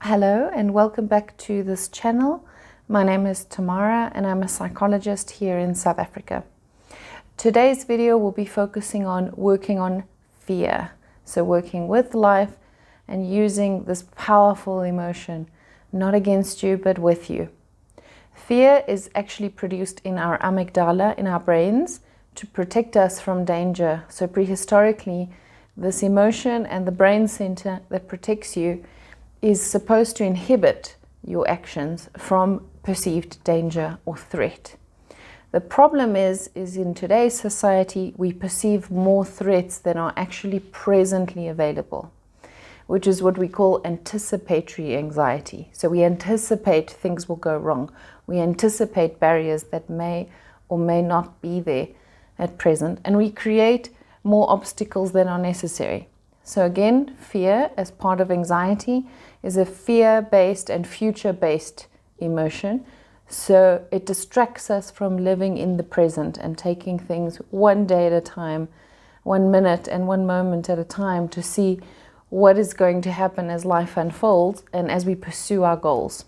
Hello and welcome back to this channel. My name is Tamara and I'm a psychologist here in South Africa. Today's video will be focusing on working on fear. So working with life and using this powerful emotion, not against you but with you. Fear is actually produced in our amygdala, in our brains, to protect us from danger. So prehistorically, this emotion and the brain center that protects you is supposed to inhibit your actions from perceived danger or threat. The problem is in today's society, we perceive more threats than are actually presently available, which is what we call anticipatory anxiety. So we anticipate things will go wrong. We anticipate barriers that may or may not be there at present, and we create more obstacles than are necessary. So again, fear as part of anxiety is a fear-based and future-based emotion. So it distracts us from living in the present and taking things one day at a time, 1 minute and 1 moment at a time to see what is going to happen as life unfolds and as we pursue our goals.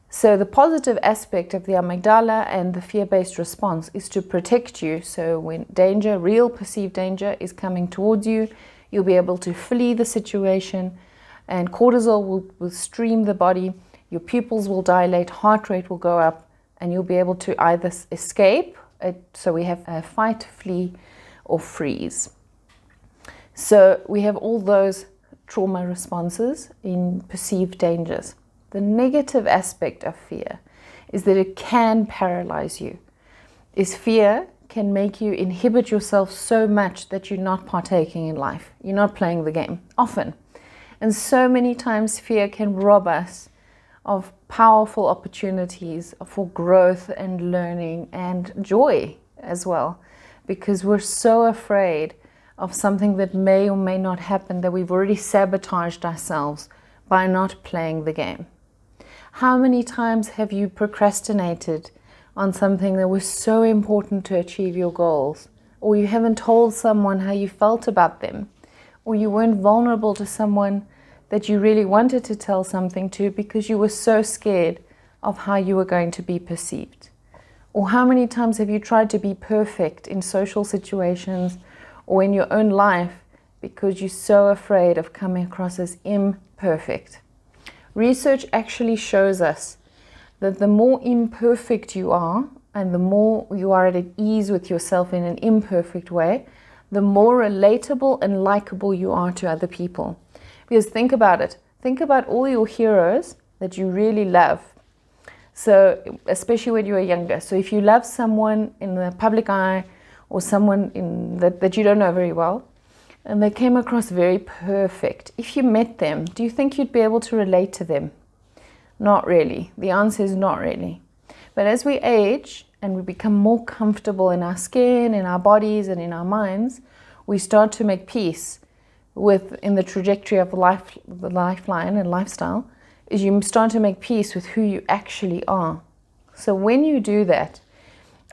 So the positive aspect of the amygdala and the fear-based response is to protect you. So when danger, real perceived danger, is coming towards you, you'll be able to flee the situation, and cortisol will stream the body, your pupils will dilate, heart rate will go up, and you'll be able to either escape, so we have a fight, flee, or freeze. So we have all those trauma responses in perceived dangers. The negative aspect of fear is that it can paralyze you. Fear can make you inhibit yourself so much that you're not partaking in life. You're not playing the game, often. And so many times fear can rob us of powerful opportunities for growth and learning and joy as well, because we're so afraid of something that may or may not happen that we've already sabotaged ourselves by not playing the game. How many times have you procrastinated on something that was so important to achieve your goals, or you haven't told someone how you felt about them, or you weren't vulnerable to someone that you really wanted to tell something to because you were so scared of how you were going to be perceived? Or how many times have you tried to be perfect in social situations or in your own life because you're so afraid of coming across as imperfect? Research actually shows us that the more imperfect you are and the more you are at ease with yourself in an imperfect way, the more relatable and likable you are to other people. Because think about it. Think about all your heroes that you really love. So especially when you were younger. So if you love someone in the public eye or someone that you don't know very well, and they came across very perfect, if you met them, do you think you'd be able to relate to them? Not really. The answer is not really. But as we age and we become more comfortable in our skin, in our bodies, and in our minds, we start to make peace in the trajectory of the lifeline and lifestyle, is you start to make peace with who you actually are. So when you do that,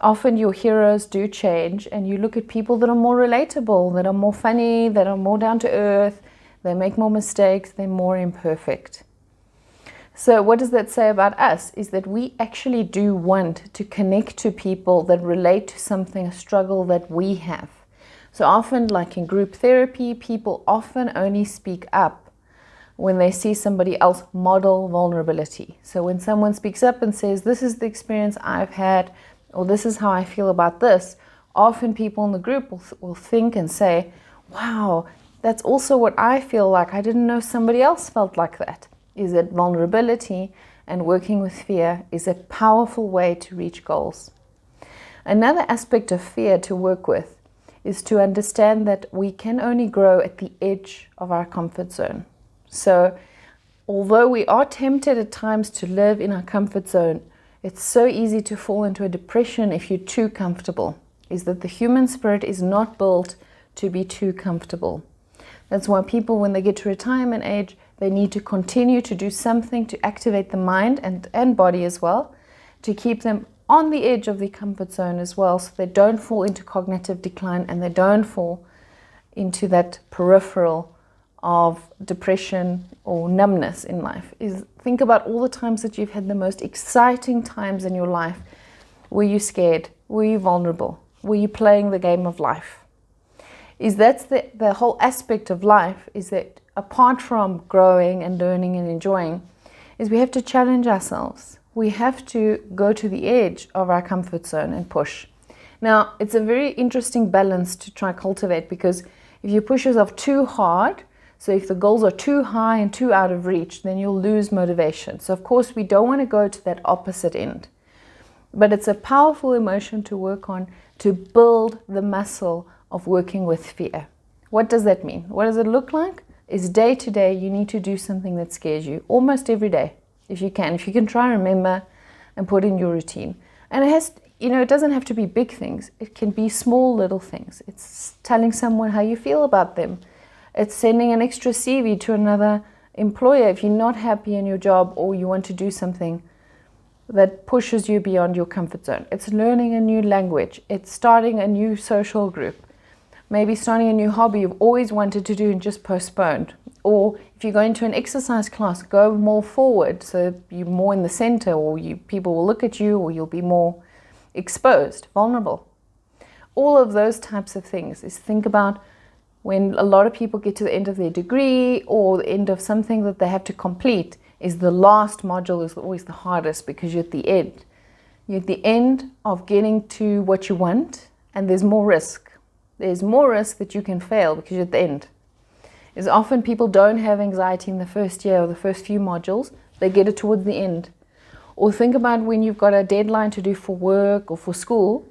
often your heroes do change, and you look at people that are more relatable, that are more funny, that are more down to earth, they make more mistakes, they're more imperfect. So what does that say about us? Is that we actually do want to connect to people that relate to something, a struggle that we have. So often, like in group therapy, people often only speak up when they see somebody else model vulnerability. So when someone speaks up and says, this is the experience I've had, or this is how I feel about this, often people in the group will think and say, wow, that's also what I feel like. I didn't know somebody else felt like that. Is that vulnerability and working with fear is a powerful way to reach goals. Another aspect of fear to work with is to understand that we can only grow at the edge of our comfort zone. So although we are tempted at times to live in our comfort zone, it's so easy to fall into a depression if you're too comfortable. Is that the human spirit is not built to be too comfortable. That's why people, when they get to retirement age, they need to continue to do something to activate the mind and body as well, to keep them on the edge of the comfort zone as well, so they don't fall into cognitive decline and they don't fall into that peripheral of depression or numbness in life. Is think about all the times that you've had the most exciting times in your life. Were you scared? Were you vulnerable? Were you playing the game of life? That's the whole aspect of life, is that apart from growing and learning and enjoying, is we have to challenge ourselves. We have to go to the edge of our comfort zone and push. Now, it's a very interesting balance to try cultivate, because if you push yourself too hard, so if the goals are too high and too out of reach, then you'll lose motivation. So of course, we don't want to go to that opposite end. But it's a powerful emotion to work on, to build the muscle of working with fear. What does that mean? What does it look like? Is day to day, you need to do something that scares you almost every day, if you can. If you can try and remember and put in your routine. And it doesn't have to be big things. It can be small little things. It's telling someone how you feel about them. It's sending an extra CV to another employer if you're not happy in your job or you want to do something that pushes you beyond your comfort zone. It's learning a new language. It's starting a new social group. Maybe starting a new hobby you've always wanted to do and just postponed. Or if you go into an exercise class, go more forward so you're more in the center, or people will look at you, or you'll be more exposed, vulnerable. All of those types of things is think about when a lot of people get to the end of their degree or the end of something that they have to complete, is the last module is always the hardest, because you're at the end. You're at the end of getting to what you want, and there's more risk. There's more risk that you can fail because you're at the end. Is often people don't have anxiety in the first year or the first few modules, they get it towards the end. Or think about when you've got a deadline to do for work or for school,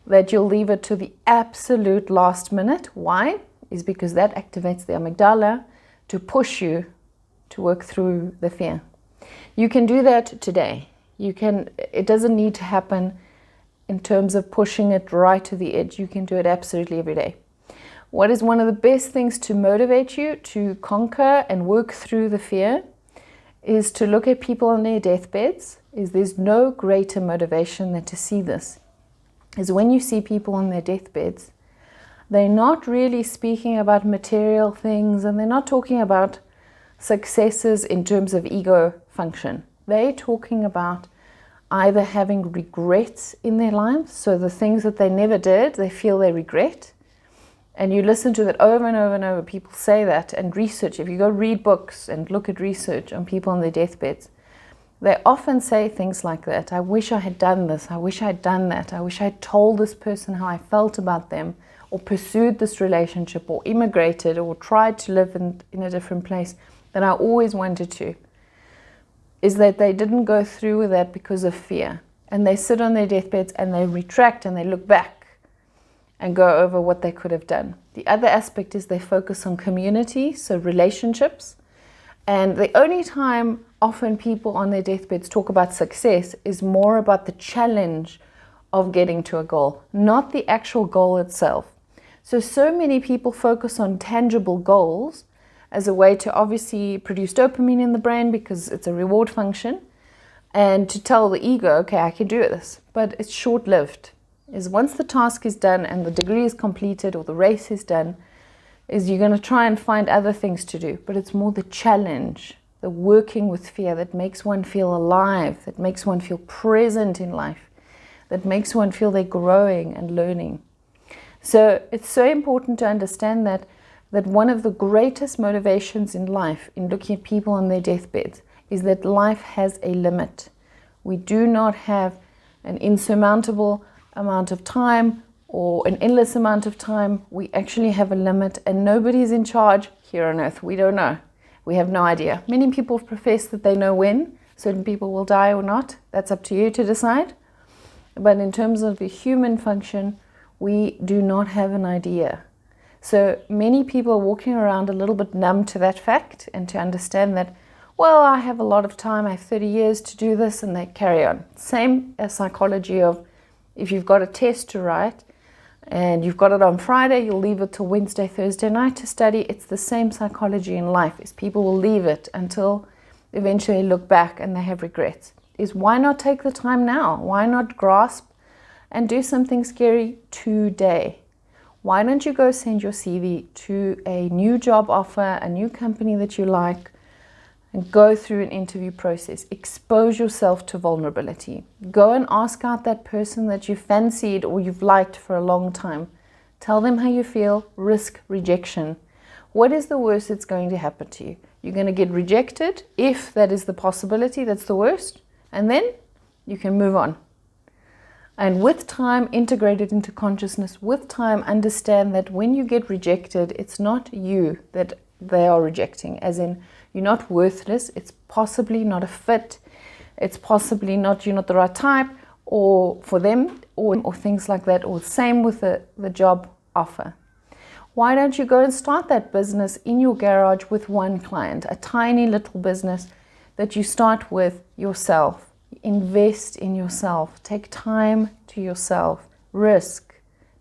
that you'll leave it to the absolute last minute. Why? Is because that activates the amygdala to push you to work through the fear. You can do that today. It doesn't need to happen in terms of pushing it right to the edge. You can do it absolutely every day. What is one of the best things to motivate you to conquer and work through the fear is to look at people on their deathbeds. There's no greater motivation than to see this. Is when you see people on their deathbeds, they're not really speaking about material things, and they're not talking about successes in terms of ego function. They're talking about either having regrets in their lives, so the things that they never did, they feel they regret. And you listen to that over and over and over. People say that, and research. If you go read books and look at research on people on their deathbeds, they often say things like that. I wish I had done this. I wish I had done that. I wish I had told this person how I felt about them, or pursued this relationship, or immigrated, or tried to live in a different place that I always wanted to. Is that they didn't go through with that because of fear. And they sit on their deathbeds and they retract and they look back and go over what they could have done. The other aspect is they focus on community, so relationships. And the only time often people on their deathbeds talk about success is more about the challenge of getting to a goal, not the actual goal itself. So many people focus on tangible goals as a way to obviously produce dopamine in the brain, because it's a reward function, and to tell the ego, okay, I can do this. But it's short-lived. Is once the task is done and the degree is completed or the race is done, is you're going to try and find other things to do. But it's more the challenge, the working with fear, that makes one feel alive, that makes one feel present in life, that makes one feel they're growing and learning. So it's so important to understand that one of the greatest motivations in life, in looking at people on their deathbeds, is that life has a limit. We do not have an insurmountable amount of time or an endless amount of time. We actually have a limit, and nobody's in charge here on earth. We don't know. We have no idea. Many people profess that they know when certain people will die or not. That's up to you to decide. But in terms of the human function, we do not have an idea. So many people are walking around a little bit numb to that fact, and to understand that, well, I have a lot of time, I have 30 years to do this, and they carry on. Same as psychology of, if you've got a test to write and you've got it on Friday, you'll leave it till Wednesday, Thursday night to study. It's the same psychology in life, is people will leave it until eventually look back and they have regrets. Is why not take the time now? Why not grasp and do something scary today? Why don't you go send your CV to a new job offer, a new company that you like, and go through an interview process. Expose yourself to vulnerability. Go and ask out that person that you fancied or you've liked for a long time. Tell them how you feel. Risk rejection. What is the worst that's going to happen to you? You're going to get rejected, if that is the possibility, that's the worst, and then you can move on. And with time, integrate it into consciousness. With time, understand that when you get rejected, it's not you that they are rejecting, as in you're not worthless, it's possibly not a fit, it's possibly not, you're not the right type, or for them, or things like that, or same with the job offer. Why don't you go and start that business in your garage with one client, a tiny little business that you start with yourself. Invest in yourself, take time to yourself, risk,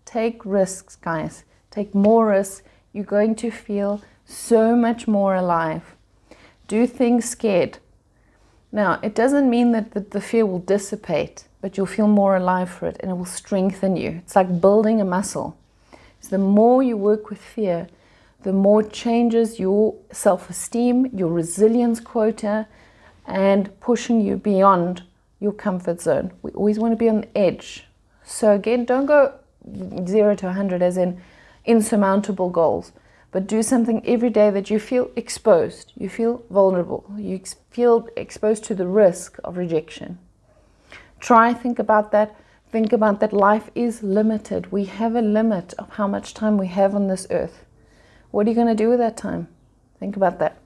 take risks, guys, take more risks. You're going to feel so much more alive. Do things scared. Now, it doesn't mean that the fear will dissipate, but you'll feel more alive for it and it will strengthen you. It's like building a muscle. So the more you work with fear, the more it changes your self-esteem, your resilience quota, and pushing you beyond your comfort zone. We always want to be on the edge. So again, don't go 0 to 100 as in insurmountable goals. But do something every day that you feel exposed, you feel vulnerable, you feel exposed to the risk of rejection. Think about that life is limited. We have a limit of how much time we have on this earth. What are you going to do with that time? Think about that.